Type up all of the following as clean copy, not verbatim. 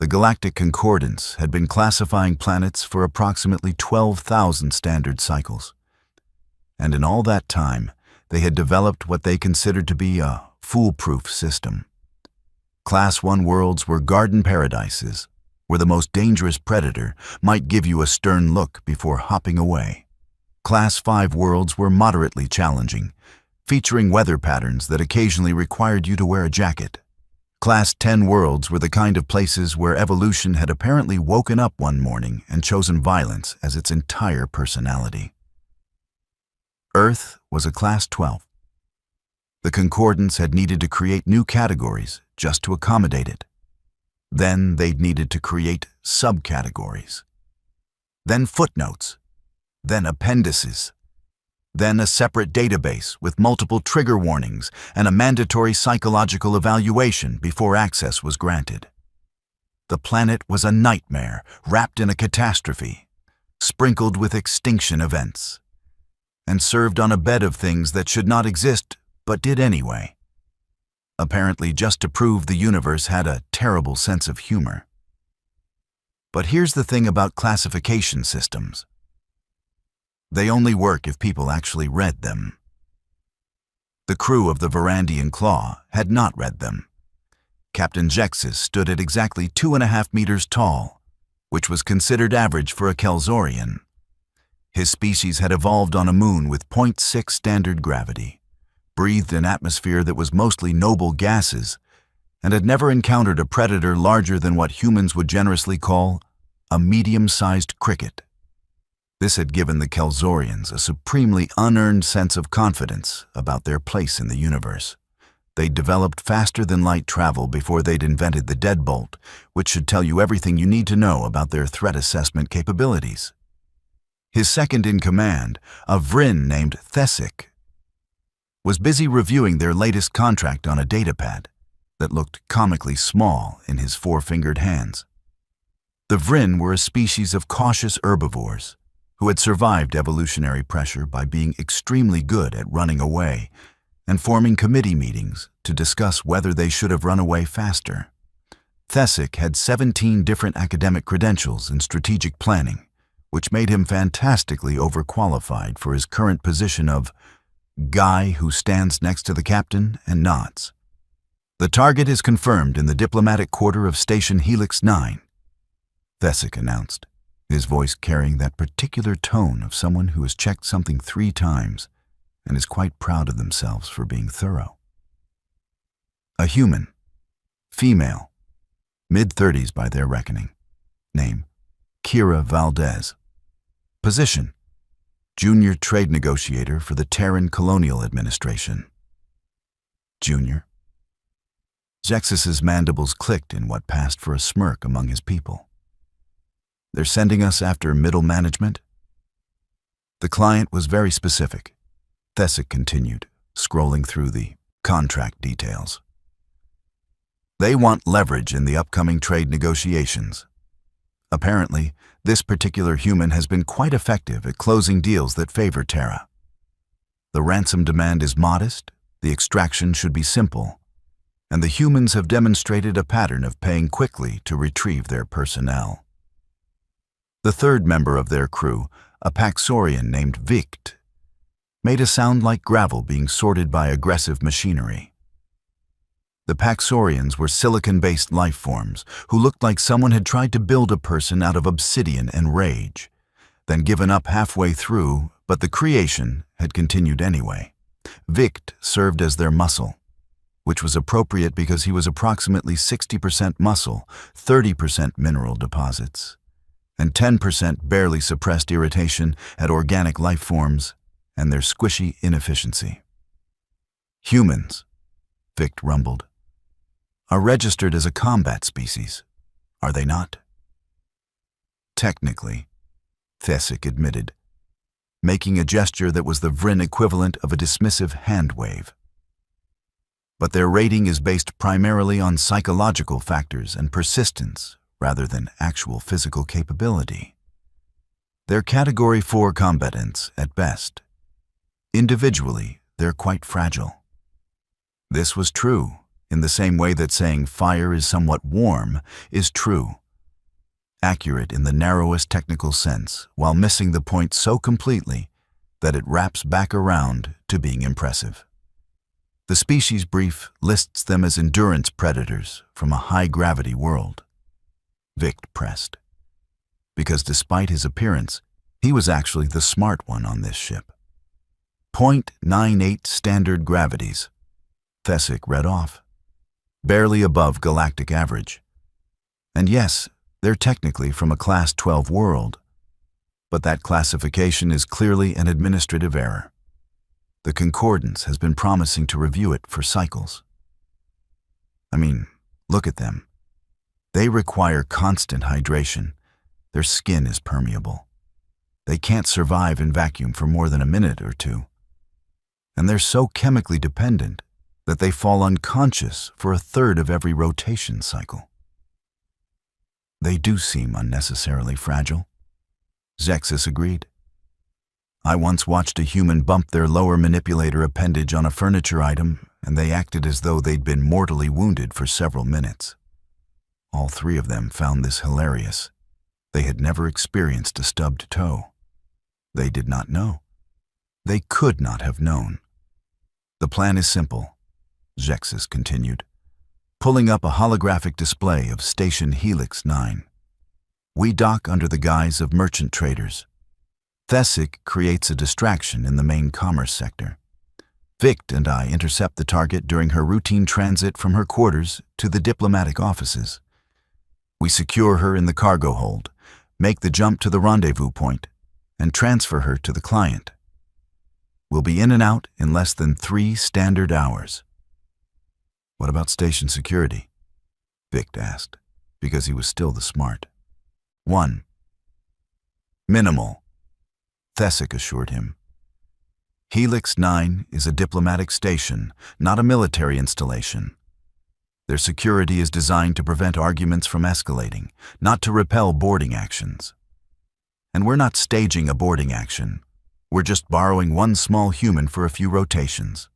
The Galactic Concordance had been classifying planets for approximately 12,000 standard cycles. And in all that time, they had developed what they considered to be a foolproof system. Class 1 worlds were garden paradises, where the most dangerous predator might give you a stern look before hopping away. Class 5 worlds were moderately challenging, featuring weather patterns that occasionally required you to wear a jacket. Class 10 worlds were the kind of places where evolution had apparently woken up one morning and chosen violence as its entire personality. Earth was a Class 12. The Concordance had needed to create new categories just to accommodate it. Then they'd needed to create subcategories. Then footnotes. Then appendices. Then a separate database with multiple trigger warnings and a mandatory psychological evaluation before access was granted. The planet was a nightmare wrapped in a catastrophe, sprinkled with extinction events, and served on a bed of things that should not exist but did anyway. Apparently just to prove the universe had a terrible sense of humor. But here's the thing about classification systems. They only work if people actually read them. The crew of the Varandian Claw had not read them. Captain Jexus stood at exactly 2.5 meters tall, which was considered average for a Kelzorian. His species had evolved on a moon with 0.6 standard gravity, breathed an atmosphere that was mostly noble gases, and had never encountered a predator larger than what humans would generously call a medium-sized cricket. This had given the Kelzorians a supremely unearned sense of confidence about their place in the universe. They'd developed faster-than-light travel before they'd invented the deadbolt, which should tell you everything you need to know about their threat assessment capabilities. His second-in-command, a Vryn named Thesic, was busy reviewing their latest contract on a datapad that looked comically small in his four-fingered hands. The Vryn were a species of cautious herbivores who had survived evolutionary pressure by being extremely good at running away and forming committee meetings to discuss whether they should have run away faster. Thesic had 17 different academic credentials in strategic planning, which made him fantastically overqualified for his current position of guy who stands next to the captain and nods. The target is confirmed in the diplomatic quarter of Station Helix 9, Thesic announced, his voice carrying that particular tone of someone who has checked something 3 times and is quite proud of themselves for being thorough. A human, female, mid-30s by their reckoning. Name, Kira Valdez. Position, junior trade negotiator for the Terran Colonial Administration. Junior. Jexus's mandibles clicked in what passed for a smirk among his people. They're sending us after middle management? The client was very specific. Thesic continued, scrolling through the contract details. They want leverage in the upcoming trade negotiations. Apparently, this particular human has been quite effective at closing deals that favor Terra. The ransom demand is modest, the extraction should be simple, and the humans have demonstrated a pattern of paying quickly to retrieve their personnel. The third member of their crew, a Paxorian named Vict, made a sound like gravel being sorted by aggressive machinery. The Paxorians were silicon-based lifeforms who looked like someone had tried to build a person out of obsidian and rage, then given up halfway through, but the creation had continued anyway. Vict served as their muscle, which was appropriate because he was approximately 60% muscle, 30% mineral deposits, and 10% barely suppressed irritation at organic life forms and their squishy inefficiency. Humans, Vict rumbled, are registered as a combat species, are they not? Technically, Thesic admitted, making a gesture that was the Vryn equivalent of a dismissive hand wave. But their rating is based primarily on psychological factors and persistence rather than actual physical capability. They're Category 4 combatants at best. Individually, they're quite fragile. This was true, in the same way that saying fire is somewhat warm is true. Accurate in the narrowest technical sense, while missing the point so completely that it wraps back around to being impressive. The species brief lists them as endurance predators from a high-gravity world. Vict pressed, because despite his appearance, he was actually the smart one on this ship. 0.98 standard gravities, Thesic read off. Barely above galactic average. And yes, they're technically from a Class 12 world, but that classification is clearly an administrative error. The Concordance has been promising to review it for cycles. I mean, look at them. They require constant hydration. Their skin is permeable. They can't survive in vacuum for more than a minute or two. And they're so chemically dependent that they fall unconscious for a third of every rotation cycle. They do seem unnecessarily fragile. Zexus agreed. I once watched a human bump their lower manipulator appendage on a furniture item, and they acted as though they'd been mortally wounded for several minutes. All three of them found this hilarious. They had never experienced a stubbed toe. They did not know. They could not have known. The plan is simple, Zexus continued, pulling up a holographic display of Station Helix 9. We dock under the guise of merchant traders. Thesic creates a distraction in the main commerce sector. Vict and I intercept the target during her routine transit from her quarters to the diplomatic offices. We secure her in the cargo hold, make the jump to the rendezvous point, and transfer her to the client. We'll be in and out in less than 3 standard hours. What about station security? Vict asked, because he was still the smart. 1. Minimal, Thesic assured him. Helix 9 is a diplomatic station, not a military installation. Their security is designed to prevent arguments from escalating, not to repel boarding actions. And we're not staging a boarding action. We're just borrowing one small human for a few rotations.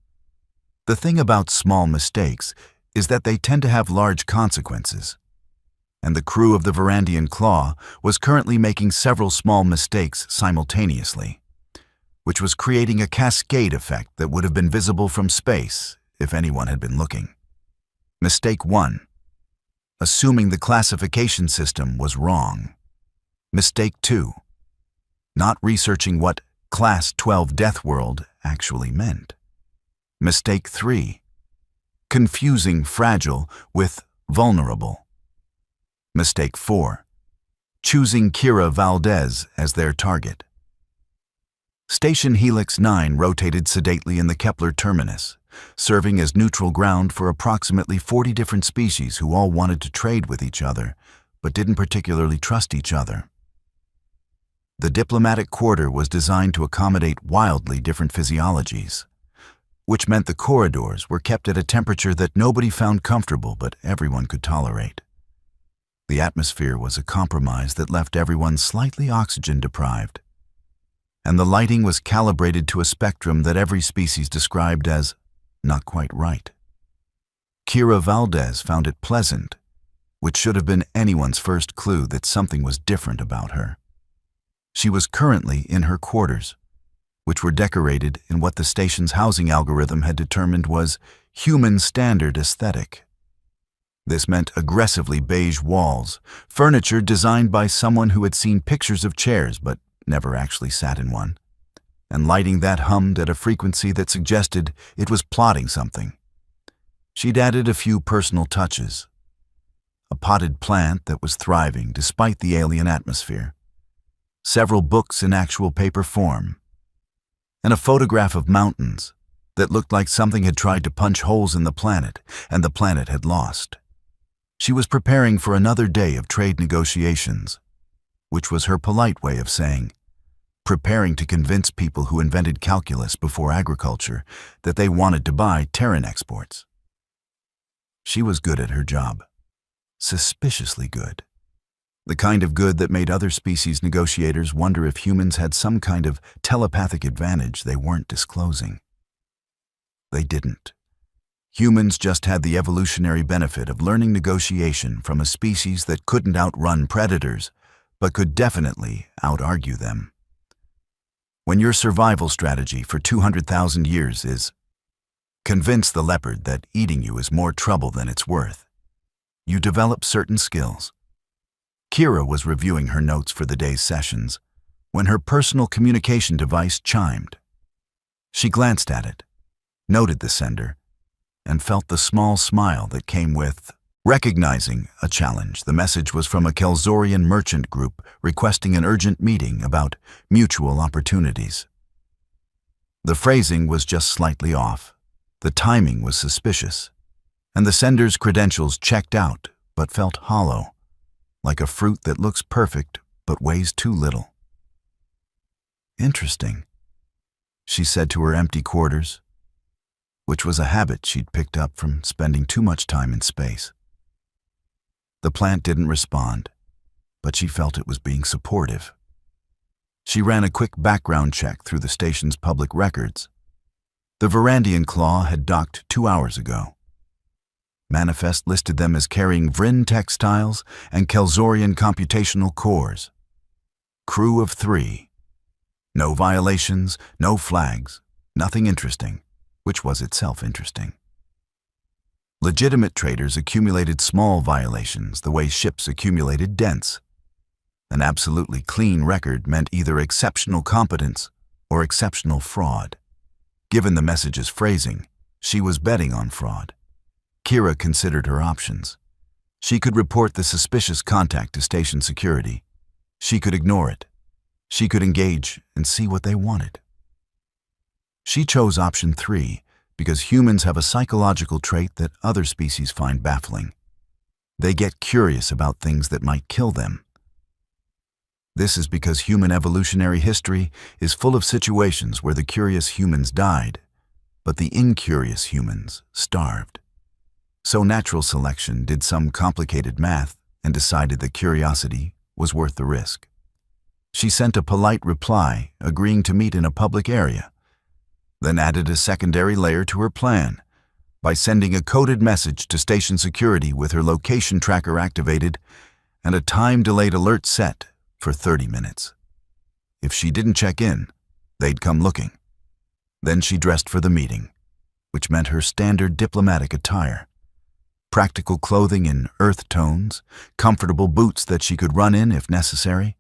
The thing about small mistakes is that they tend to have large consequences. And the crew of the Varandian Claw was currently making several small mistakes simultaneously, which was creating a cascade effect that would have been visible from space if anyone had been looking. Mistake 1. Assuming the classification system was wrong. Mistake 2. Not researching what Class 12 Deathworld actually meant. Mistake 3. Confusing fragile with vulnerable. Mistake 4. Choosing Kira Valdez as their target. Station Helix 9 rotated sedately in the Kepler terminus, serving as neutral ground for approximately 40 different species who all wanted to trade with each other, but didn't particularly trust each other. The diplomatic quarter was designed to accommodate wildly different physiologies, which meant the corridors were kept at a temperature that nobody found comfortable but everyone could tolerate. The atmosphere was a compromise that left everyone slightly oxygen-deprived, and the lighting was calibrated to a spectrum that every species described as not quite right. Kira Valdez found it pleasant, which should have been anyone's first clue that something was different about her. She was currently in her quarters, which were decorated in what the station's housing algorithm had determined was human standard aesthetic. This meant aggressively beige walls, furniture designed by someone who had seen pictures of chairs but never actually sat in one, and lighting that hummed at a frequency that suggested it was plotting something. She'd added a few personal touches. A potted plant that was thriving despite the alien atmosphere, several books in actual paper form, and a photograph of mountains that looked like something had tried to punch holes in the planet and the planet had lost. She was preparing for another day of trade negotiations, which was her polite way of saying, preparing to convince people who invented calculus before agriculture that they wanted to buy Terran exports. She was good at her job, suspiciously good. The kind of good that made other species negotiators wonder if humans had some kind of telepathic advantage they weren't disclosing. They didn't. Humans just had the evolutionary benefit of learning negotiation from a species that couldn't outrun predators, but could definitely out-argue them. When your survival strategy for 200,000 years is convince the leopard that eating you is more trouble than it's worth, you develop certain skills. Kira was reviewing her notes for the day's sessions when her personal communication device chimed. She glanced at it, noted the sender, and felt the small smile that came with recognizing a challenge. The message was from a Kelzorian merchant group requesting an urgent meeting about mutual opportunities. The phrasing was just slightly off, the timing was suspicious, and the sender's credentials checked out but felt hollow, like a fruit that looks perfect but weighs too little. Interesting, she said to her empty quarters, which was a habit she'd picked up from spending too much time in space. The plant didn't respond, but she felt it was being supportive. She ran a quick background check through the station's public records. The Varandian Claw had docked 2 hours ago. Manifest listed them as carrying Vryn textiles and Kelzorian computational cores. Crew of 3. No violations, no flags, nothing interesting, which was itself interesting. Legitimate traders accumulated small violations the way ships accumulated dents. An absolutely clean record meant either exceptional competence or exceptional fraud. Given the message's phrasing, she was betting on fraud. Kira considered her options. She could report the suspicious contact to station security. She could ignore it. She could engage and see what they wanted. She chose option 3 because humans have a psychological trait that other species find baffling. They get curious about things that might kill them. This is because human evolutionary history is full of situations where the curious humans died, but the incurious humans starved. So natural selection did some complicated math and decided that curiosity was worth the risk. She sent a polite reply, agreeing to meet in a public area, then added a secondary layer to her plan by sending a coded message to station security with her location tracker activated and a time-delayed alert set for 30 minutes. If she didn't check in, they'd come looking. Then she dressed for the meeting, which meant her standard diplomatic attire. Practical clothing in earth tones, comfortable boots that she could run in if necessary,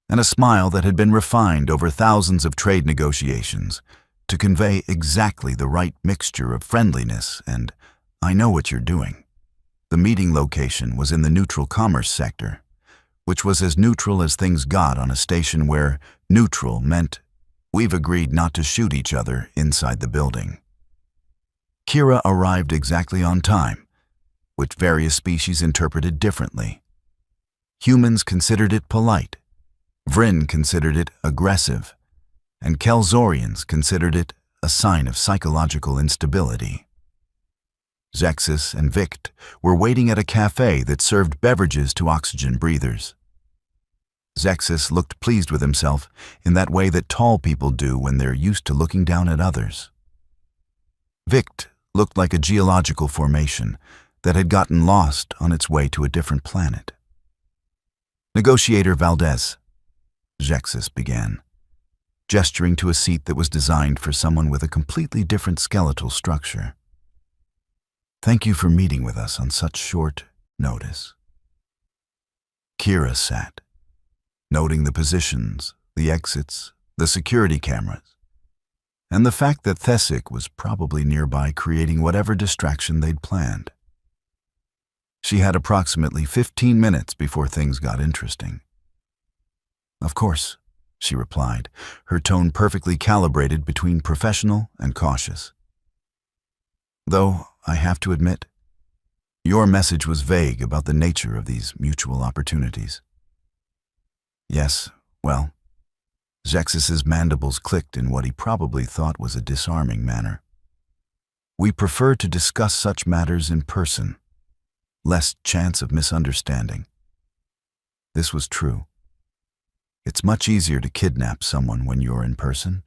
and a smile that had been refined over thousands of trade negotiations to convey exactly the right mixture of friendliness and, "I know what you're doing." The meeting location was in the neutral commerce sector, which was as neutral as things got on a station where neutral meant we've agreed not to shoot each other inside the building. Kira arrived exactly on time, which various species interpreted differently. Humans considered it polite, Vryn considered it aggressive, and Kelzorians considered it a sign of psychological instability. Zexus and Vict were waiting at a cafe that served beverages to oxygen breathers. Zexus looked pleased with himself in that way that tall people do when they're used to looking down at others. Vict looked like a geological formation that had gotten lost on its way to a different planet. "Negotiator Valdez," Zexus began, gesturing to a seat that was designed for someone with a completely different skeletal structure. "Thank you for meeting with us on such short notice." Kira sat, noting the positions, the exits, the security cameras, and the fact that Thesic was probably nearby creating whatever distraction they'd planned. She had approximately 15 minutes before things got interesting. "Of course," she replied, her tone perfectly calibrated between professional and cautious. "Though, I have to admit, your message was vague about the nature of these mutual opportunities." "Yes, well," Zexus's mandibles clicked in what he probably thought was a disarming manner. "We prefer to discuss such matters in person. Less chance of misunderstanding." This was true. It's much easier to kidnap someone when you're in person.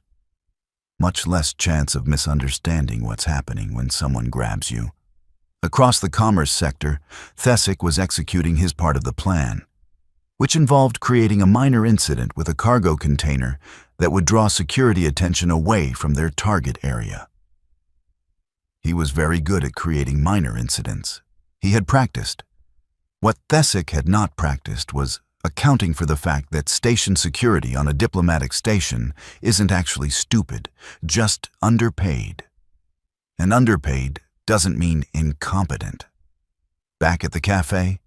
much less chance of misunderstanding what's happening when someone grabs you. Across the commerce sector, Thesic was executing his part of the plan, which involved creating a minor incident with a cargo container that would draw security attention away from their target area. He was very good at creating minor incidents. He had practiced. What Thesic had not practiced was accounting for the fact that station security on a diplomatic station isn't actually stupid, just underpaid. And underpaid doesn't mean incompetent. Back at the cafe,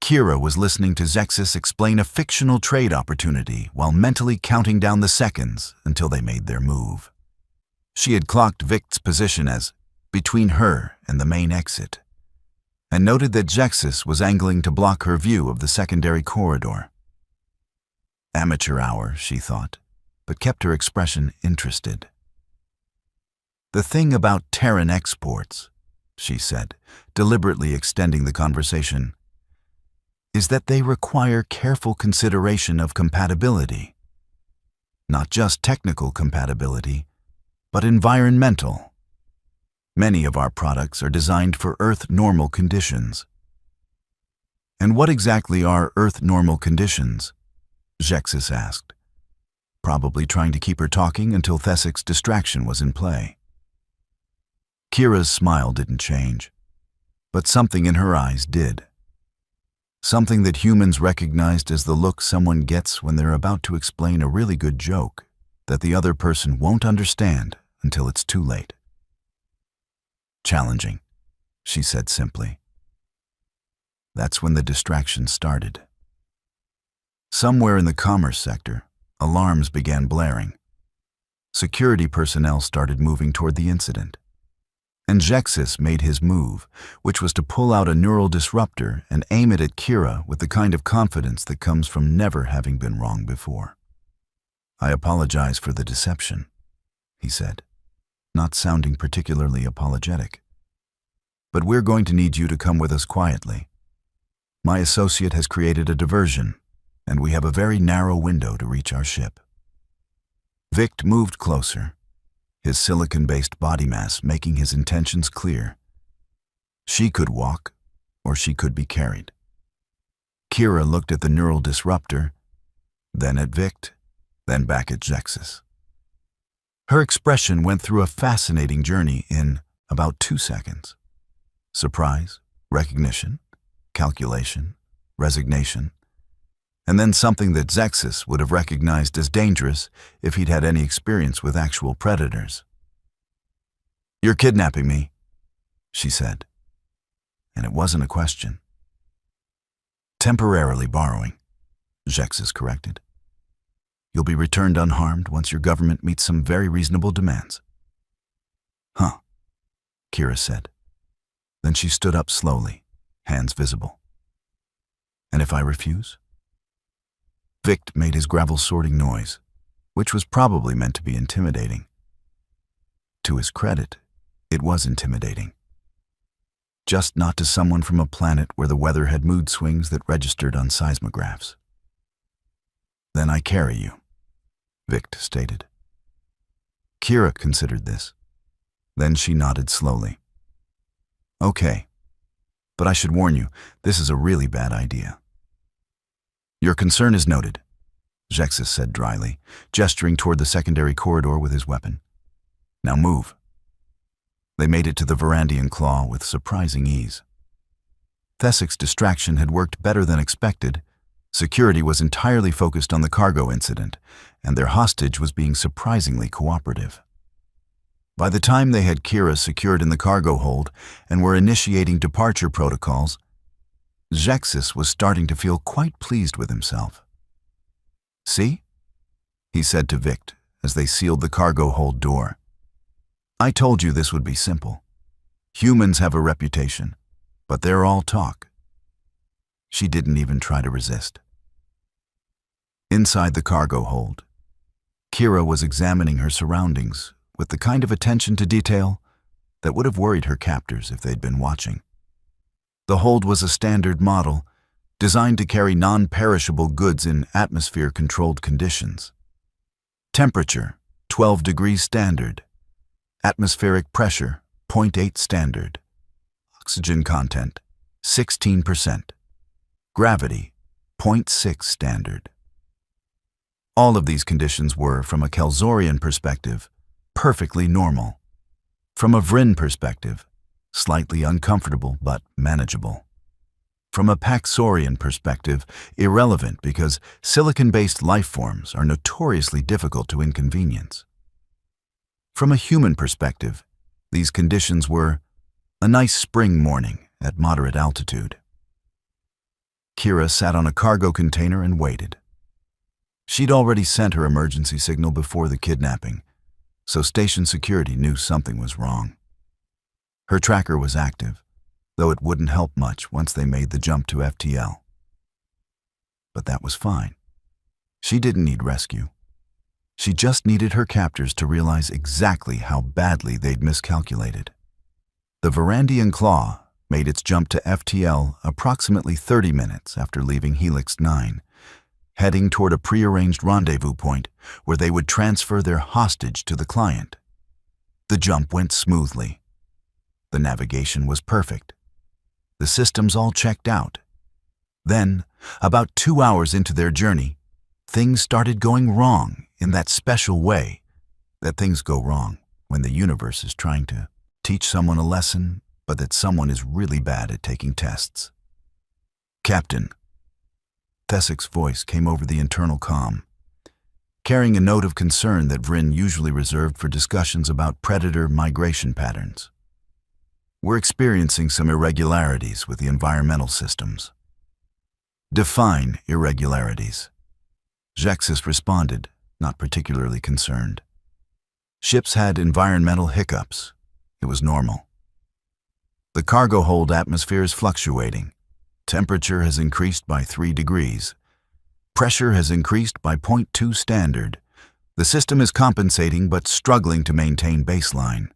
Kira was listening to Zexus explain a fictional trade opportunity while mentally counting down the seconds until they made their move. She had clocked Vict's position as between her and the main exit, and noted that Zexus was angling to block her view of the secondary corridor. Amateur hour, she thought, but kept her expression interested. "The thing about Terran exports," she said, deliberately extending the conversation, "is that they require careful consideration of compatibility. Not just technical compatibility, but environmental. Many of our products are designed for Earth normal conditions." "And what exactly are Earth normal conditions?" Zexus asked, probably trying to keep her talking until Thesic's distraction was in play. Kira's smile didn't change, but something in her eyes did. Something that humans recognized as the look someone gets when they're about to explain a really good joke that the other person won't understand until it's too late. "Challenging," she said simply. That's when the distraction started. Somewhere in the commerce sector, alarms began blaring. Security personnel started moving toward the incident. And Zexus made his move, which was to pull out a neural disruptor and aim it at Kira with the kind of confidence that comes from never having been wrong before. "I apologize for the deception," he said, not sounding particularly apologetic. "But we're going to need you to come with us quietly. My associate has created a diversion, and we have a very narrow window to reach our ship." Vict moved closer, his silicon-based body mass making his intentions clear. She could walk, or she could be carried. Kira looked at the neural disruptor, then at Vict, then back at Zexus. Her expression went through a fascinating journey in about 2 seconds. Surprise, recognition, calculation, resignation, and then something that Zexus would have recognized as dangerous if he'd had any experience with actual predators. "You're kidnapping me," she said. And it wasn't a question. "Temporarily borrowing," Zexus corrected. "You'll be returned unharmed once your government meets some very reasonable demands." "Huh," Kira said. Then she stood up slowly, hands visible. "And if I refuse?" Vict made his gravel-sorting noise, which was probably meant to be intimidating. To his credit, it was intimidating. Just not to someone from a planet where the weather had mood swings that registered on seismographs. "Then I carry you," Vict stated. Kira considered this. Then she nodded slowly. "Okay, but I should warn you, this is a really bad idea." "Your concern is noted," Zexus said dryly, gesturing toward the secondary corridor with his weapon. "Now move." They made it to the Varandian claw with surprising ease. Thesic's distraction had worked better than expected. Security was entirely focused on the cargo incident, and their hostage was being surprisingly cooperative. By the time they had Kira secured in the cargo hold and were initiating departure protocols, Zexus was starting to feel quite pleased with himself. "See?" he said to Vict as they sealed the cargo hold door. "I told you this would be simple. Humans have a reputation, but they're all talk." She didn't even try to resist. Inside the cargo hold, Kira was examining her surroundings with the kind of attention to detail that would have worried her captors if they'd been watching. The hold was a standard model, designed to carry non-perishable goods in atmosphere-controlled conditions. Temperature, 12 degrees standard. Atmospheric pressure, 0.8 standard. Oxygen content, 16%. Gravity, 0.6 standard. All of these conditions were, from a Kelsorian perspective, perfectly normal. From a Vryn perspective, slightly uncomfortable but manageable. From a Paxorian perspective, irrelevant because silicon-based lifeforms are notoriously difficult to inconvenience. From a human perspective, these conditions were a nice spring morning at moderate altitude. Kira sat on a cargo container and waited. She'd already sent her emergency signal before the kidnapping, so station security knew something was wrong. Her tracker was active, though it wouldn't help much once they made the jump to FTL. But that was fine. She didn't need rescue. She just needed her captors to realize exactly how badly they'd miscalculated. The Varandian Claw made its jump to FTL approximately 30 minutes after leaving Helix 9, heading toward a prearranged rendezvous point where they would transfer their hostage to the client. The jump went smoothly. The navigation was perfect. The systems all checked out. Then, about 2 hours into their journey, things started going wrong in that special way that things go wrong when the universe is trying to teach someone a lesson, but that someone is really bad at taking tests. "Captain." Thesek's voice came over the internal comm, carrying a note of concern that Vryn usually reserved for discussions about predator migration patterns. "We're experiencing some irregularities with the environmental systems." "Define irregularities." Zexis responded, not particularly concerned. "Ships had environmental hiccups. It was normal. The cargo hold atmosphere is fluctuating. Temperature has increased by 3 degrees. Pressure has increased by 0.2 standard. The system is compensating but struggling to maintain baseline."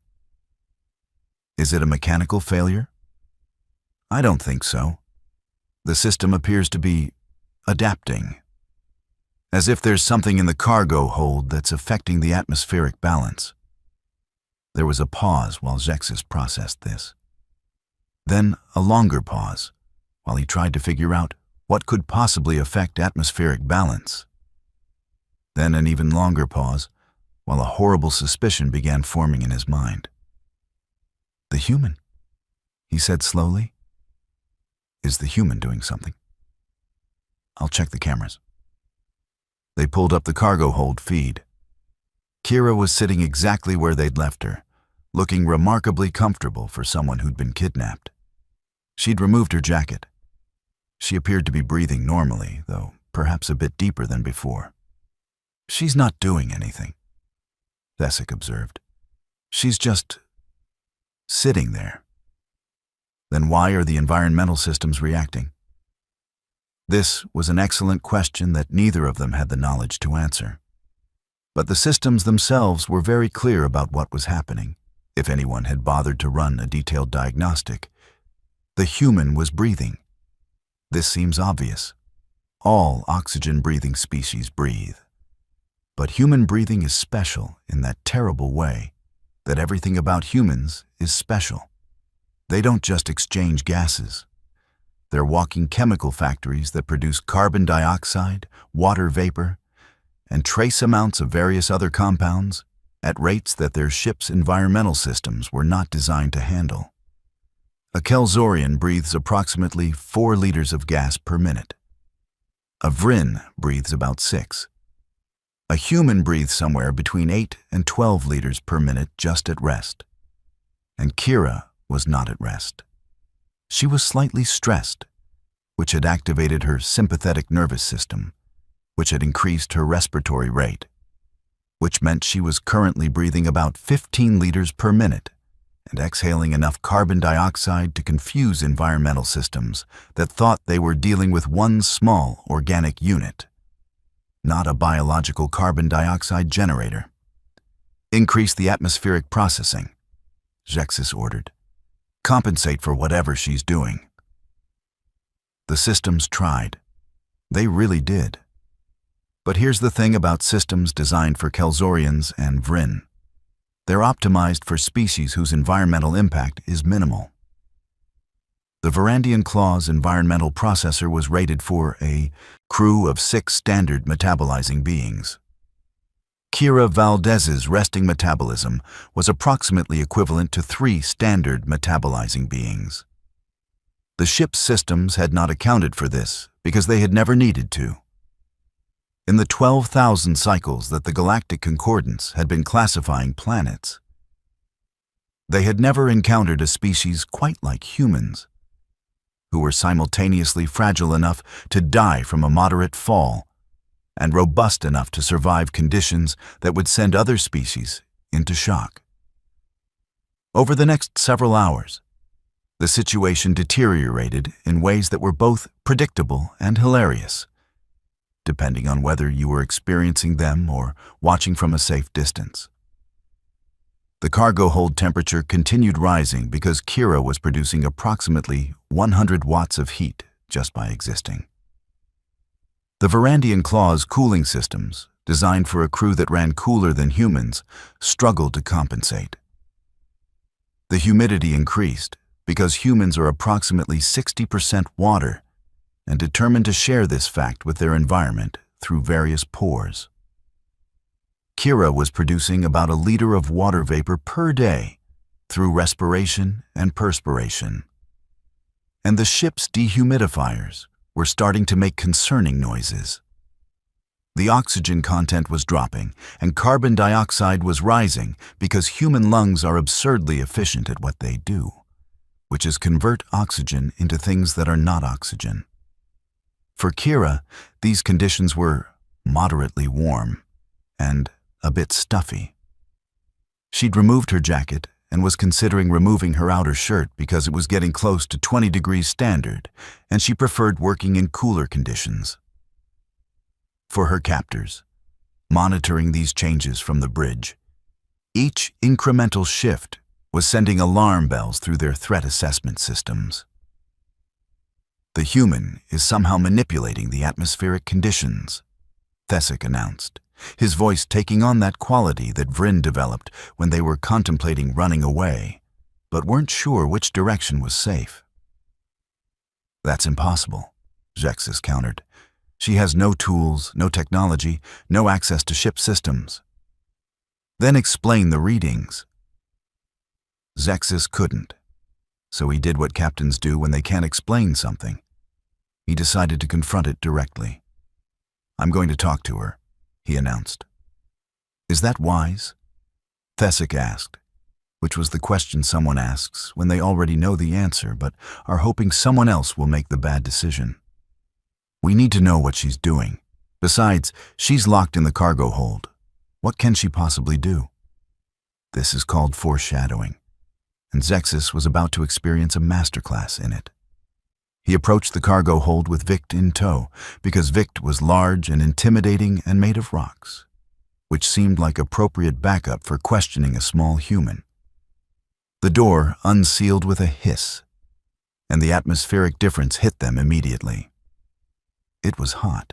"Is it a mechanical failure?" "I don't think so. The system appears to be adapting. As if there's something in the cargo hold that's affecting the atmospheric balance." There was a pause while Zexis processed this. Then a longer pause while he tried to figure out what could possibly affect atmospheric balance. Then an even longer pause while a horrible suspicion began forming in his mind. "The human," he said slowly. "Is the human doing something? I'll check the cameras." They pulled up the cargo hold feed. Kira was sitting exactly where they'd left her, looking remarkably comfortable for someone who'd been kidnapped. She'd removed her jacket. She appeared to be breathing normally, though perhaps a bit deeper than before. "She's not doing anything," Thesek observed. "She's just sitting there." "Then why are the environmental systems reacting?" This was an excellent question that neither of them had the knowledge to answer. But the systems themselves were very clear about what was happening, if anyone had bothered to run a detailed diagnostic. The human was breathing. This seems obvious. All oxygen-breathing species breathe. But human breathing is special in that terrible way that everything about humans is special. They don't just exchange gases. They're walking chemical factories that produce carbon dioxide, water vapor, and trace amounts of various other compounds at rates that their ship's environmental systems were not designed to handle. A Kelsorian breathes approximately 4 liters of gas per minute. A Vryn breathes about 6. A human breathes somewhere between 8 and 12 liters per minute just at rest. And Kira was not at rest. She was slightly stressed, which had activated her sympathetic nervous system, which had increased her respiratory rate, which meant she was currently breathing about 15 liters per minute and exhaling enough carbon dioxide to confuse environmental systems that thought they were dealing with one small organic unit, not a biological carbon dioxide generator. "Increase the atmospheric processing," Zexis ordered. "Compensate for whatever she's doing." The systems tried. They really did. But here's the thing about systems designed for Kelzorians and Vryn. They're optimized for species whose environmental impact is minimal. The Varandian Claw's environmental processor was rated for a crew of 6 standard metabolizing beings. Kira Valdez's resting metabolism was approximately equivalent to 3 standard metabolizing beings. The ship's systems had not accounted for this because they had never needed to. In the 12,000 cycles that the Galactic Concordance had been classifying planets, they had never encountered a species quite like humans, who were simultaneously fragile enough to die from a moderate fall and robust enough to survive conditions that would send other species into shock. Over the next several hours, the situation deteriorated in ways that were both predictable and hilarious, depending on whether you were experiencing them or watching from a safe distance. The cargo hold temperature continued rising because Kira was producing approximately 100 watts of heat just by existing. The Varandian Claw's cooling systems, designed for a crew that ran cooler than humans, struggled to compensate. The humidity increased because humans are approximately 60% water and determined to share this fact with their environment through various pores. Kira was producing about a liter of water vapor per day through respiration and perspiration. And the ship's dehumidifiers were starting to make concerning noises. The oxygen content was dropping and carbon dioxide was rising because human lungs are absurdly efficient at what they do, which is convert oxygen into things that are not oxygen. For Kira, these conditions were moderately warm and a bit stuffy. She'd removed her jacket and was considering removing her outer shirt because it was getting close to 20 degrees standard, and she preferred working in cooler conditions. For her captors, monitoring these changes from the bridge, each incremental shift was sending alarm bells through their threat assessment systems. The human is somehow manipulating the atmospheric conditions, Thesic announced, his voice taking on that quality that Vryn developed when they were contemplating running away, but weren't sure which direction was safe. That's impossible, Zexis countered. She has no tools, no technology, no access to ship systems. Then explain the readings. Zexis couldn't, so he did what captains do when they can't explain something. He decided to confront it directly. I'm going to talk to her, he announced. Is that wise? Thesic asked, which was the question someone asks when they already know the answer but are hoping someone else will make the bad decision. We need to know what she's doing. Besides, she's locked in the cargo hold. What can she possibly do? This is called foreshadowing, and Zexis was about to experience a masterclass in it. He approached the cargo hold with Vict in tow because Vict was large and intimidating and made of rocks, which seemed like appropriate backup for questioning a small human. The door unsealed with a hiss, and the atmospheric difference hit them immediately. It was hot.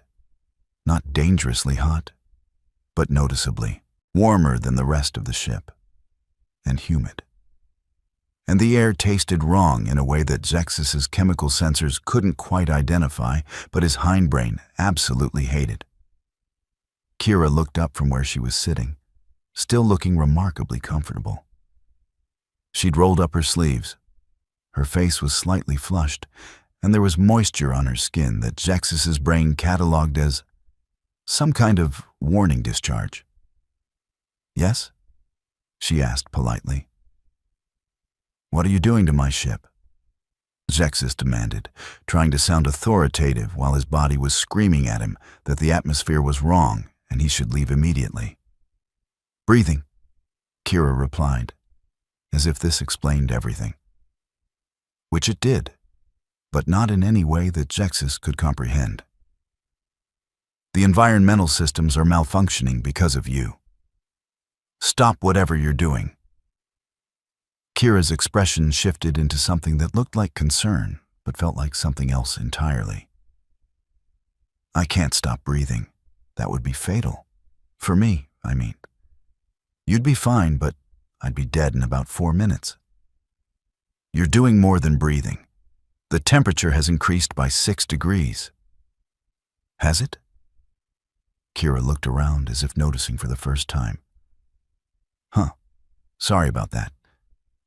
Not dangerously hot, but noticeably warmer than the rest of the ship, and humid. And the air tasted wrong in a way that Zexis's chemical sensors couldn't quite identify, but his hindbrain absolutely hated. Kira looked up from where she was sitting, still looking remarkably comfortable. She'd rolled up her sleeves. Her face was slightly flushed, and there was moisture on her skin that Zexis's brain cataloged as some kind of warning discharge. Yes? She asked politely. What are you doing to my ship? Zexis demanded, trying to sound authoritative while his body was screaming at him that the atmosphere was wrong and he should leave immediately. Breathing, Kira replied, as if this explained everything. Which it did, but not in any way that Zexis could comprehend. The environmental systems are malfunctioning because of you. Stop whatever you're doing. Kira's expression shifted into something that looked like concern, but felt like something else entirely. I can't stop breathing. That would be fatal. For me, I mean. You'd be fine, but I'd be dead in about 4 minutes. You're doing more than breathing. The temperature has increased by 6 degrees. Has it? Kira looked around as if noticing for the first time. Huh. Sorry about that.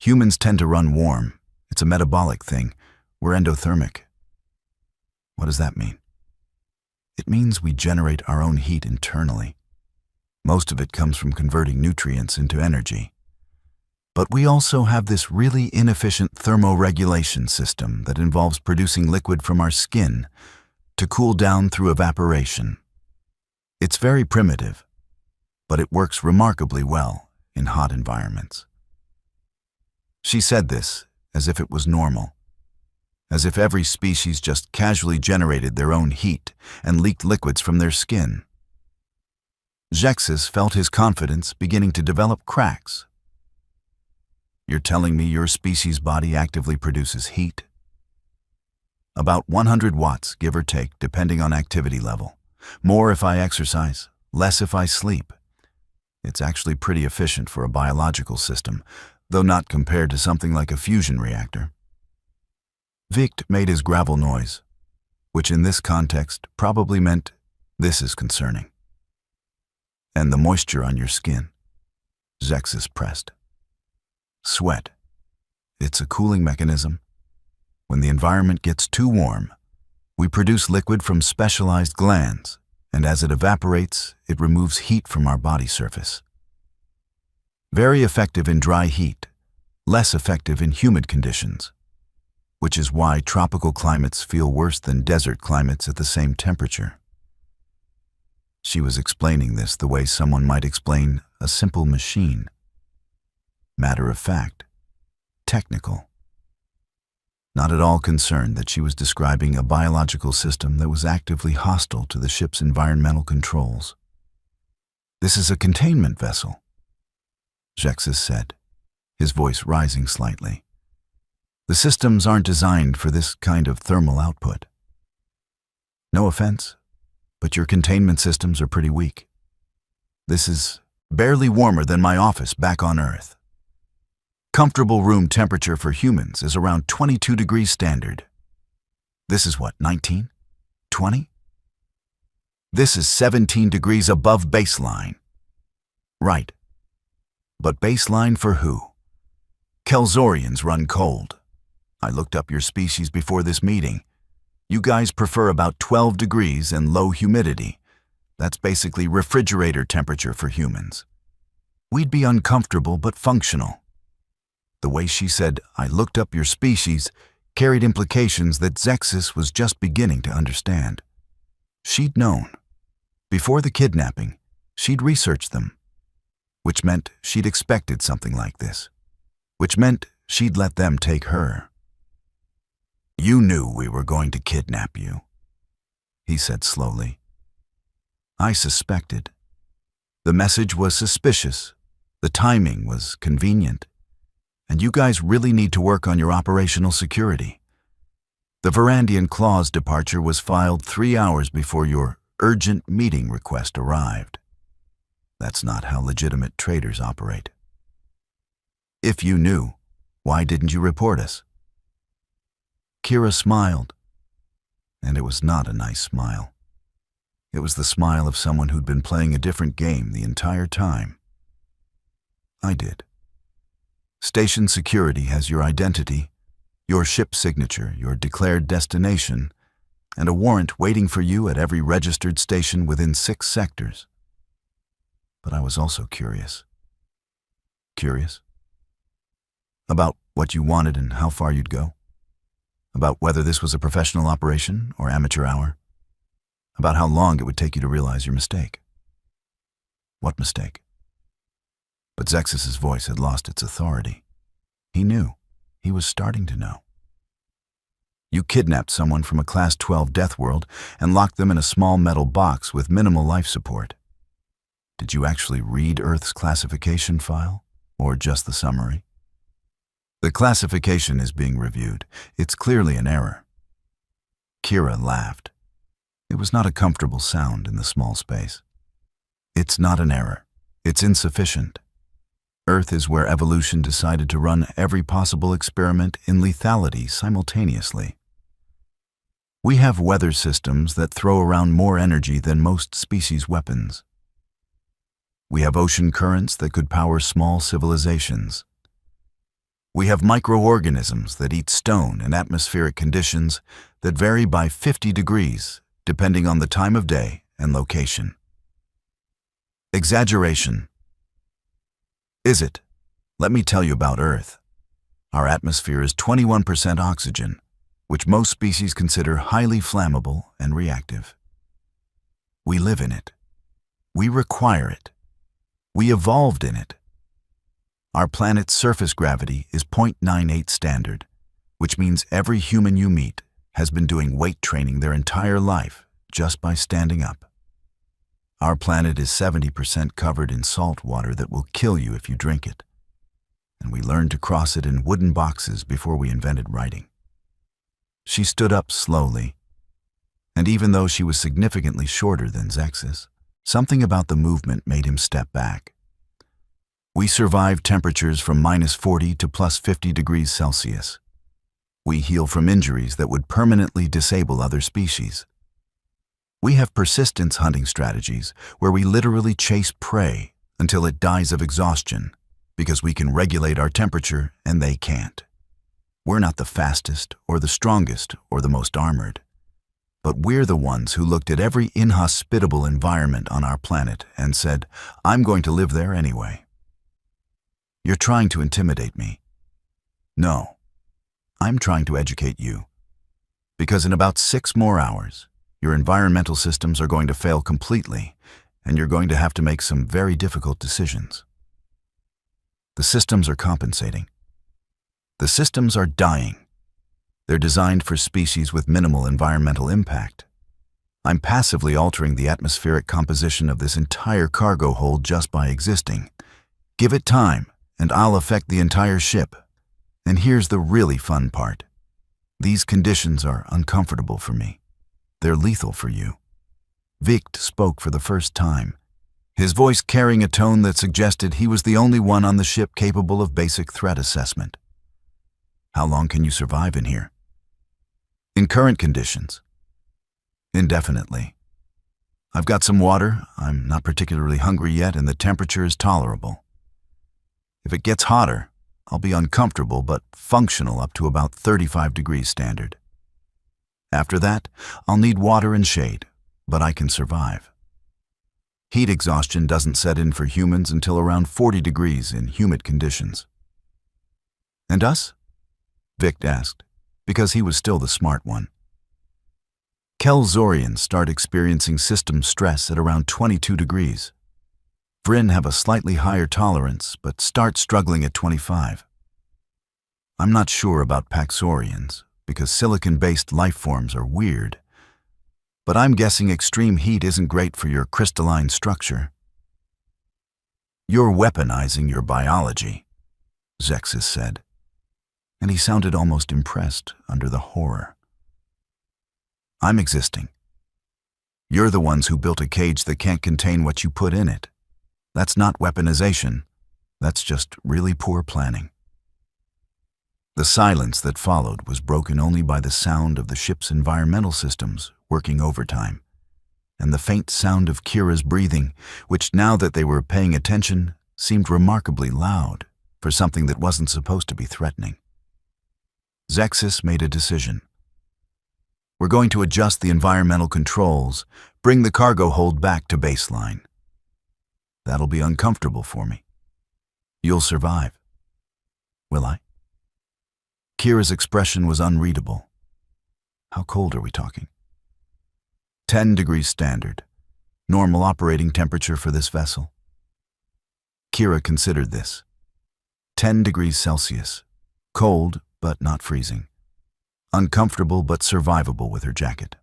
Humans tend to run warm. It's a metabolic thing. We're endothermic. What does that mean? It means we generate our own heat internally. Most of it comes from converting nutrients into energy. But we also have this really inefficient thermoregulation system that involves producing liquid from our skin to cool down through evaporation. It's very primitive, but it works remarkably well in hot environments. She said this as if it was normal, as if every species just casually generated their own heat and leaked liquids from their skin. Zexus felt his confidence beginning to develop cracks. You're telling me your species' body actively produces heat? About 100 watts, give or take, depending on activity level. More if I exercise, less if I sleep. It's actually pretty efficient for a biological system, though not compared to something like a fusion reactor. Vict made his gravel noise, which in this context probably meant this is concerning. And the moisture on your skin, Zexus pressed. Sweat. It's a cooling mechanism. When the environment gets too warm, we produce liquid from specialized glands, and as it evaporates, it removes heat from our body surface. Very effective in dry heat, less effective in humid conditions, which is why tropical climates feel worse than desert climates at the same temperature. She was explaining this the way someone might explain a simple machine. Matter of fact, technical. Not at all concerned that she was describing a biological system that was actively hostile to the ship's environmental controls. This is a containment vessel, Zexus said, his voice rising slightly. The systems aren't designed for this kind of thermal output. No offense, but your containment systems are pretty weak. This is barely warmer than my office back on Earth. Comfortable room temperature for humans is around 22 degrees standard. This is what, 19? 20? This is 17 degrees above baseline. Right. But baseline for who? Kelzorians run cold. I looked up your species before this meeting. You guys prefer about 12 degrees and low humidity. That's basically refrigerator temperature for humans. We'd be uncomfortable but functional. The way she said, I looked up your species, carried implications that Zexus was just beginning to understand. She'd known. Before the kidnapping, she'd researched them, which meant she'd expected something like this, which meant she'd let them take her. You knew we were going to kidnap you, he said slowly. I suspected. The message was suspicious. The timing was convenient. And you guys really need to work on your operational security. The Varandian Claw's departure was filed 3 hours before your urgent meeting request arrived. That's not how legitimate traders operate. If you knew, why didn't you report us? Kira smiled, and it was not a nice smile. It was the smile of someone who'd been playing a different game the entire time. I did. Station security has your identity, your ship signature, your declared destination, and a warrant waiting for you at every registered station within 6 sectors. But I was also curious. Curious? About what you wanted and how far you'd go? About whether this was a professional operation or amateur hour? About how long it would take you to realize your mistake? What mistake? But Zexus's voice had lost its authority. He knew. He was starting to know. You kidnapped someone from a Class 12 Deathworld and locked them in a small metal box with minimal life support. Did you actually read Earth's classification file, or just the summary? The classification is being reviewed. It's clearly an error. Kira laughed. It was not a comfortable sound in the small space. It's not an error. It's insufficient. Earth is where evolution decided to run every possible experiment in lethality simultaneously. We have weather systems that throw around more energy than most species' weapons. We have ocean currents that could power small civilizations. We have microorganisms that eat stone in atmospheric conditions that vary by 50 degrees, depending on the time of day and location. Exaggeration. Is it? Let me tell you about Earth. Our atmosphere is 21% oxygen, which most species consider highly flammable and reactive. We live in it. We require it. We evolved in it. Our planet's surface gravity is 0.98 standard, which means every human you meet has been doing weight training their entire life just by standing up. Our planet is 70% covered in salt water that will kill you if you drink it, and we learned to cross it in wooden boxes before we invented writing. She stood up slowly, and even though she was significantly shorter than Zexus, something about the movement made him step back. We survive temperatures from -40 to +50 degrees Celsius. We heal from injuries that would permanently disable other species. We have persistence hunting strategies where we literally chase prey until it dies of exhaustion because we can regulate our temperature and they can't. We're not the fastest or the strongest or the most armored, but we're the ones who looked at every inhospitable environment on our planet and said, I'm going to live there anyway. You're trying to intimidate me. No, I'm trying to educate you. Because in about 6 more hours, your environmental systems are going to fail completely, and you're going to have to make some very difficult decisions. The systems are compensating. The systems are dying. They're designed for species with minimal environmental impact. I'm passively altering the atmospheric composition of this entire cargo hold just by existing. Give it time, and I'll affect the entire ship. And here's the really fun part. These conditions are uncomfortable for me. They're lethal for you. Vict spoke for the first time, his voice carrying a tone that suggested he was the only one on the ship capable of basic threat assessment. How long can you survive in here? In current conditions? Indefinitely. I've got some water, I'm not particularly hungry yet, and the temperature is tolerable. If it gets hotter, I'll be uncomfortable but functional up to about 35 degrees standard. After that, I'll need water and shade, but I can survive. Heat exhaustion doesn't set in for humans until around 40 degrees in humid conditions. And us? Vict asked, because he was still the smart one. Kelzorians start experiencing system stress at around 22 degrees. Vryn have a slightly higher tolerance, but start struggling at 25. I'm not sure about Paxorians, because silicon-based lifeforms are weird, but I'm guessing extreme heat isn't great for your crystalline structure. You're weaponizing your biology, Zexus said, and he sounded almost impressed under the horror. I'm existing. You're the ones who built a cage that can't contain what you put in it. That's not weaponization. That's just really poor planning. The silence that followed was broken only by the sound of the ship's environmental systems working overtime, and the faint sound of Kira's breathing, which now that they were paying attention, seemed remarkably loud for something that wasn't supposed to be threatening. Zexus made a decision. We're going to adjust the environmental controls, bring the cargo hold back to baseline. That'll be uncomfortable for me. You'll survive. Will I? Kira's expression was unreadable. How cold are we talking? 10 degrees standard, normal operating temperature for this vessel. Kira considered this. 10 degrees Celsius, cold but not freezing, uncomfortable but survivable with her jacket.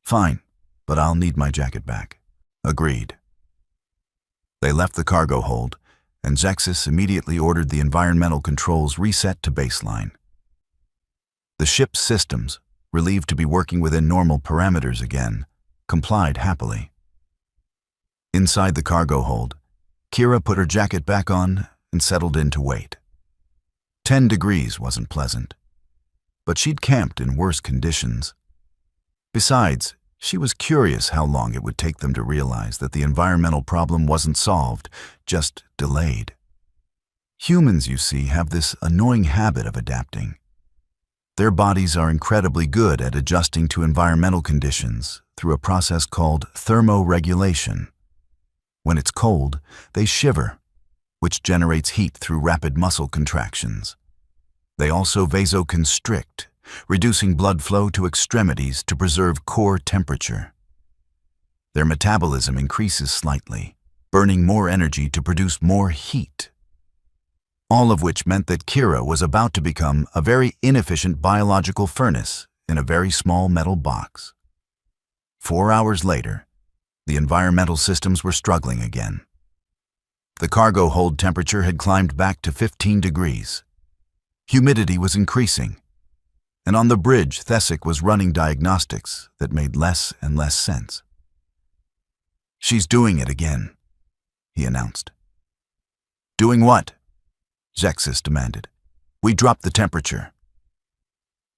Fine, but I'll need my jacket back. Agreed. They left the cargo hold, and Zexus immediately ordered the environmental controls reset to baseline. The ship's systems, relieved to be working within normal parameters again, complied happily. Inside the cargo hold, Kira put her jacket back on and settled in to wait. 10 degrees wasn't pleasant, but she'd camped in worse conditions. Besides, she was curious how long it would take them to realize that the environmental problem wasn't solved, just delayed. Humans, you see, have this annoying habit of adapting. Their bodies are incredibly good at adjusting to environmental conditions through a process called thermoregulation. When it's cold, they shiver, which generates heat through rapid muscle contractions. They also vasoconstrict, reducing blood flow to extremities to preserve core temperature. Their metabolism increases slightly, burning more energy to produce more heat. All of which meant that Kira was about to become a very inefficient biological furnace in a very small metal box. 4 hours later, the environmental systems were struggling again. The cargo hold temperature had climbed back to 15 degrees. Humidity was increasing, and on the bridge, Thesic was running diagnostics that made less and less sense. "She's doing it again," he announced. "Doing what?" Zexis demanded. "We dropped the temperature."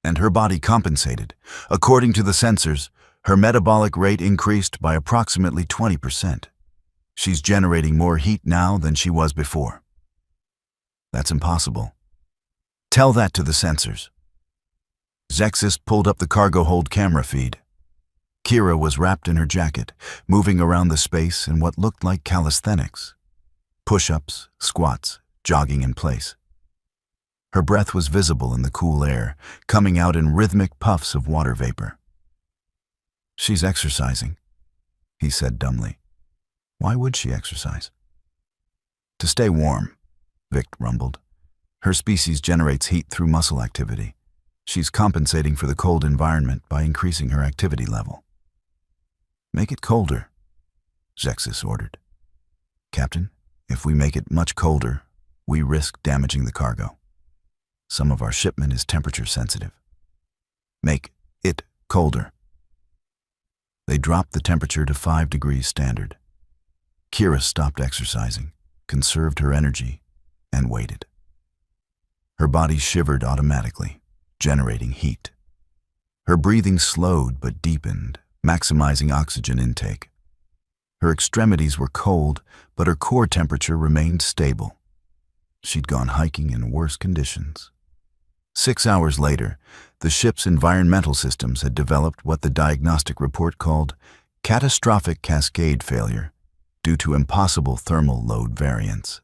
And her body compensated. According to the sensors, her metabolic rate increased by approximately 20%. She's generating more heat now than she was before. "That's impossible." "Tell that to the sensors." Zexis pulled up the cargo hold camera feed. Kira was wrapped in her jacket, moving around the space in what looked like calisthenics. Push-ups, squats, jogging in place. Her breath was visible in the cool air, coming out in rhythmic puffs of water vapor. "She's exercising," he said dumbly. "Why would she exercise?" "To stay warm," Vic rumbled. "Her species generates heat through muscle activity. She's compensating for the cold environment by increasing her activity level." "Make it colder," Zexis ordered. "Captain, if we make it much colder, we risk damaging the cargo. Some of our shipment is temperature sensitive. Make it colder." They dropped the temperature to 5 degrees standard. Kira stopped exercising, conserved her energy, and waited. Her body shivered automatically, generating heat. Her breathing slowed but deepened, maximizing oxygen intake. Her extremities were cold, but her core temperature remained stable. She'd gone hiking in worse conditions. 6 hours later, the ship's environmental systems had developed what the diagnostic report called catastrophic cascade failure due to impossible thermal load variance.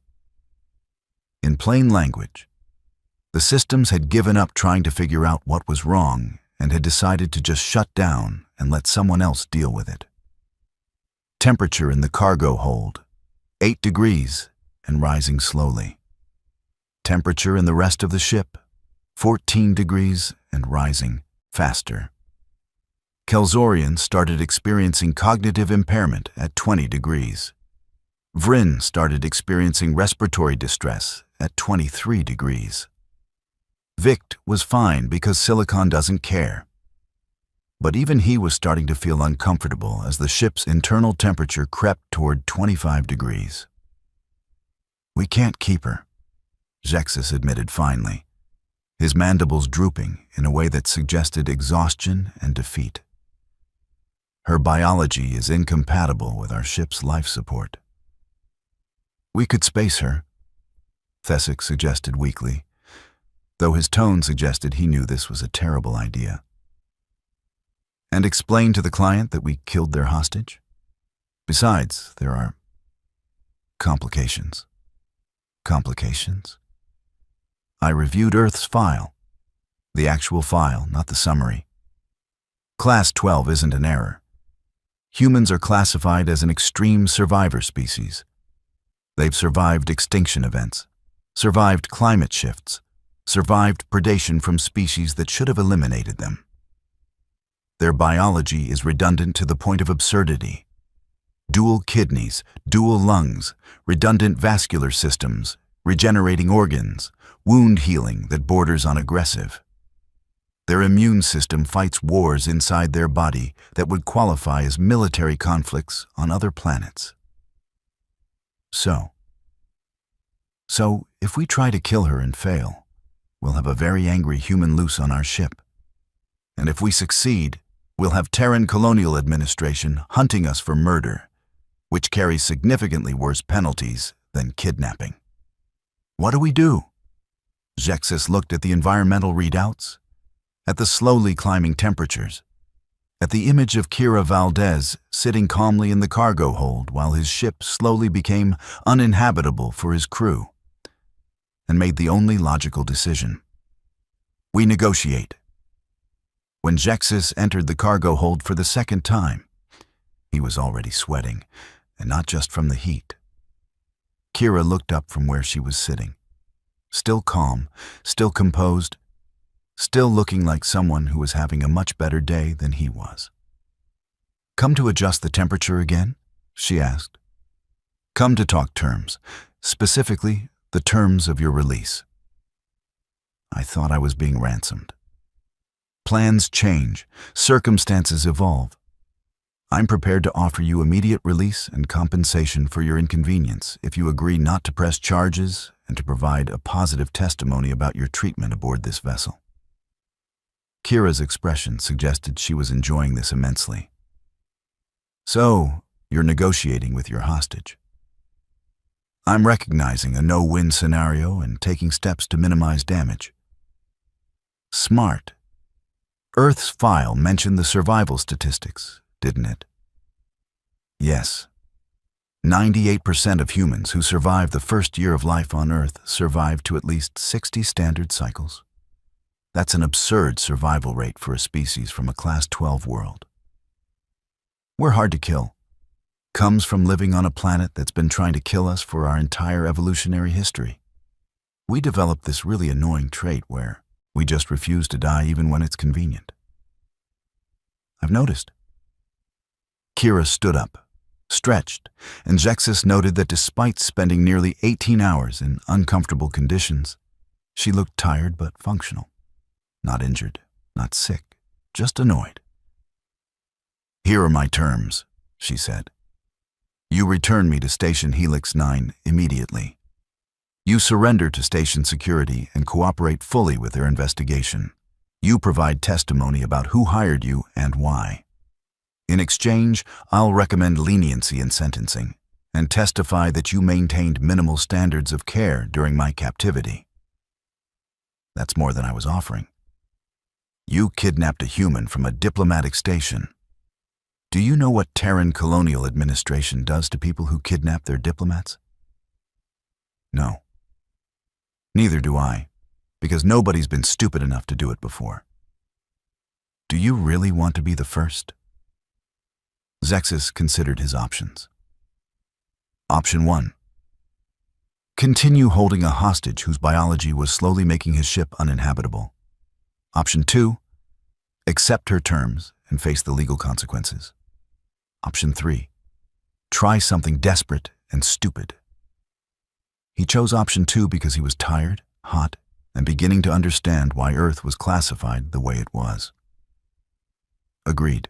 In plain language, the systems had given up trying to figure out what was wrong and had decided to just shut down and let someone else deal with it. Temperature in the cargo hold, 8 degrees and rising slowly. Temperature in the rest of the ship, 14 degrees and rising faster. Kelzorian started experiencing cognitive impairment at 20 degrees. Vryn started experiencing respiratory distress at 23 degrees. Vict was fine because Silicon doesn't care. But even he was starting to feel uncomfortable as the ship's internal temperature crept toward 25 degrees. "We can't keep her," Zexis admitted finally, his mandibles drooping in a way that suggested exhaustion and defeat. "Her biology is incompatible with our ship's life support." "We could space her," Thesic suggested weakly, though his tone suggested he knew this was a terrible idea. "And explain to the client that we killed their hostage? Besides, there are complications." "Complications?" "I reviewed Earth's file. The actual file, not the summary. Class 12 isn't an error. Humans are classified as an extreme survivor species. They've survived extinction events, survived climate shifts, survived predation from species that should have eliminated them. Their biology is redundant to the point of absurdity. Dual kidneys, dual lungs, redundant vascular systems, regenerating organs, wound healing that borders on aggressive. Their immune system fights wars inside their body that would qualify as military conflicts on other planets. So if we try to kill her and fail, we'll have a very angry human loose on our ship. And if we succeed, we'll have Terran Colonial Administration hunting us for murder, which carries significantly worse penalties than kidnapping. What do we do? Zexus looked at the environmental readouts, at the slowly climbing temperatures, at the image of Kira Valdez sitting calmly in the cargo hold while his ship slowly became uninhabitable for his crew, and made the only logical decision. We negotiate. When Zexus entered the cargo hold for the second time, he was already sweating, and not just from the heat. Kira looked up from where she was sitting, still calm, still composed, still looking like someone who was having a much better day than he was. "Come to adjust the temperature again?" she asked. "Come to talk terms, specifically the terms of your release." I thought I was being ransomed. Plans change, circumstances evolve. I'm prepared to offer you immediate release and compensation for your inconvenience if you agree not to press charges and to provide a positive testimony about your treatment aboard this vessel. Kira's expression suggested she was enjoying this immensely. "So, you're negotiating with your hostage." "I'm recognizing a no-win scenario and taking steps to minimize damage." "Smart. Earth's file mentioned the survival statistics, didn't it?" "Yes. 98% of humans who survive the first year of life on Earth survive to at least 60 standard cycles. That's an absurd survival rate for a species from a Class 12 world. We're hard to kill. Comes from living on a planet that's been trying to kill us for our entire evolutionary history. We developed this really annoying trait where we just refuse to die even when it's convenient. I've noticed." Kira stood up, stretched, and Zexus noted that despite spending nearly 18 hours in uncomfortable conditions, she looked tired but functional. Not injured, not sick, just annoyed. "Here are my terms," she said. "You return me to Station Helix 9 immediately. You surrender to station security and cooperate fully with their investigation. You provide testimony about who hired you and why. In exchange, I'll recommend leniency in sentencing and testify that you maintained minimal standards of care during my captivity." That's more than I was offering. You kidnapped a human from a diplomatic station. Do you know what Terran Colonial Administration does to people who kidnap their diplomats? No. Neither do I, because nobody's been stupid enough to do it before. Do you really want to be the first? Zexus considered his options. Option 1. Continue holding a hostage whose biology was slowly making his ship uninhabitable. Option 2. Accept her terms and face the legal consequences. Option 3. Try something desperate and stupid. He chose option 2 because he was tired, hot, and beginning to understand why Earth was classified the way it was. Agreed.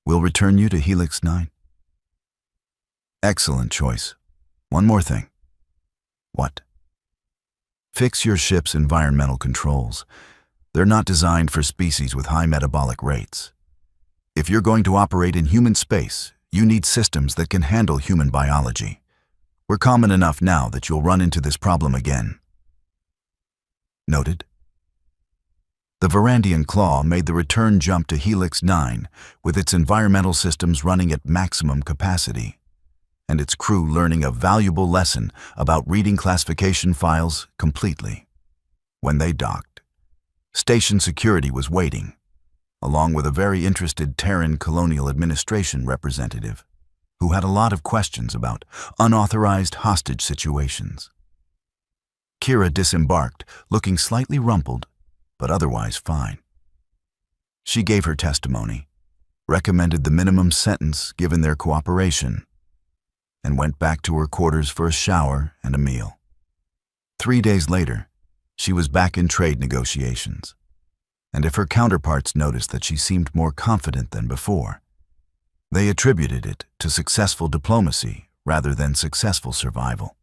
We'll return you to Helix 9. Excellent choice. One more thing. What? Fix your ship's environmental controls. They're not designed for species with high metabolic rates. If you're going to operate in human space, you need systems that can handle human biology. We're common enough now that you'll run into this problem again. Noted. The Varandian Claw made the return jump to Helix 9 with its environmental systems running at maximum capacity, and its crew learning a valuable lesson about reading classification files completely. When they docked, station security was waiting, along with a very interested Terran Colonial Administration representative who had a lot of questions about unauthorized hostage situations. Kira disembarked, looking slightly rumpled, but otherwise fine. She gave her testimony, recommended the minimum sentence given their cooperation, and went back to her quarters for a shower and a meal. 3 days later, she was back in trade negotiations. and if her counterparts noticed that she seemed more confident than before, they attributed it to successful diplomacy rather than successful survival.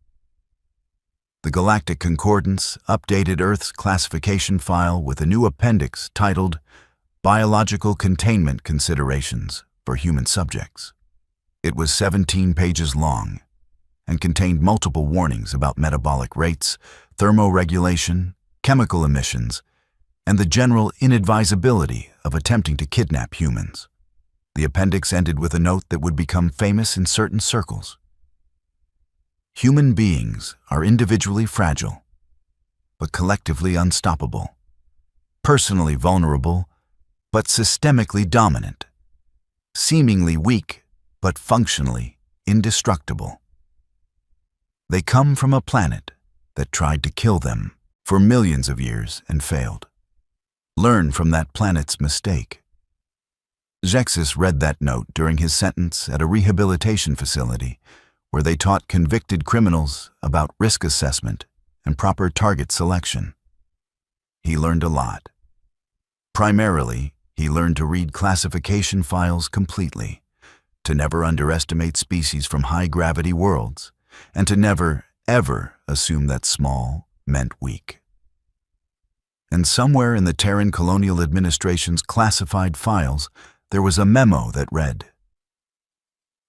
The Galactic Concordance updated Earth's classification file with a new appendix titled Biological Containment Considerations for Human Subjects. It was 17 pages long and contained multiple warnings about metabolic rates, thermoregulation, chemical emissions, and the general inadvisability of attempting to kidnap humans. The appendix ended with a note that would become famous in certain circles. Human beings are individually fragile, but collectively unstoppable, personally vulnerable, but systemically dominant, seemingly weak, but functionally indestructible. They come from a planet that tried to kill them for millions of years and failed. Learn from that planet's mistake. Zexus read that note during his sentence at a rehabilitation facility where they taught convicted criminals about risk assessment and proper target selection. He learned a lot. Primarily, he learned to read classification files completely, to never underestimate species from high-gravity worlds, and to never, ever assume that small meant weak. And somewhere in the Terran Colonial Administration's classified files, there was a memo that read,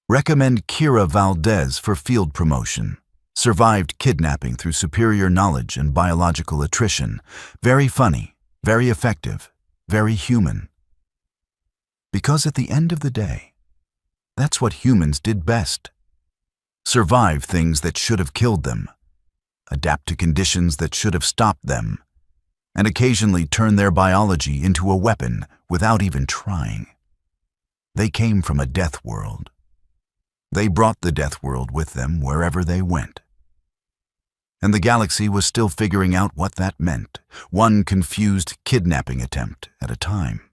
"Recommend Kira Valdez for field promotion. Survived kidnapping through superior knowledge and biological attrition. Very funny, very effective, very human." Because at the end of the day, that's what humans did best. Survive things that should have killed them, adapt to conditions that should have stopped them, and occasionally turn their biology into a weapon without even trying. They came from a death world. They brought the death world with them wherever they went. And the galaxy was still figuring out what that meant, one confused kidnapping attempt at a time.